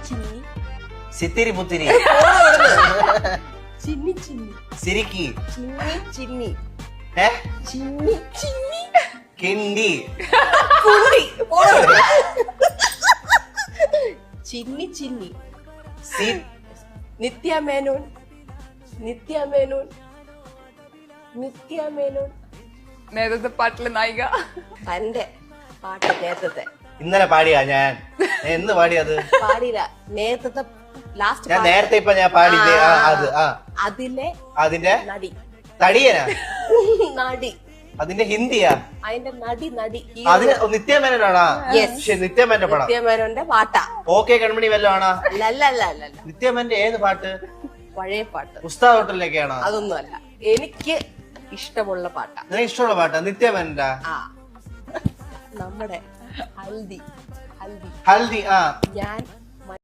ചിന്നി സിത്തിരി പുത്തിരി ചിന്നി ചിന്നി സിരിക്കി ചിന്നി ചിന്നി ഏ ചിന്നി ചിന്നി കിണ്ടി കുണ്ടി ചിന്നി ചിന്നി നിത്യ മേനോൻ നിത്യ മേനോൻ നിത്യ മേനോൻ നേരത്തെ പാട്ടിലെ നായിക. തന്റെ പാട്ട് നേരത്തെ ഇന്നലെ പാടിയാ ഞാൻ എന്ന് പാടിയത് പാടിയില്ല. നേരത്തെ ലാസ്റ്റ് ഞാൻ നേരത്തെ ഇപ്പൊ ഞാൻ പാടില്ലേ അത് അതിലെ അതിന്റെ നടി തടിയനാ നടി അതിന്റെ ഹിന്ദിയാ അതിന്റെ നടി നടി അതിന് നിത്യമേനോനാണാ Yes. നിത്യമേന്റെ പടം നിത്യമേനോന്റെ പാട്ടാ. ഓക്കെ കൺമണി വല്ലോ ആണോ അല്ല നിത്യമേന്റെ ഏത് പാട്ട് പഴയ പാട്ട്. ഉസ്താദ് ഹോട്ടലിലേക്കാണോ അതൊന്നും അല്ല, എനിക്ക് ഇഷ്ടമുള്ള പാട്ടാ. നിനക്ക് ഇഷ്ടമുള്ള പാട്ടാ നിത്യമേന്റെ നമ്മുടെ ഹൽദി ഹൽദി ഹൽദി ഞാൻ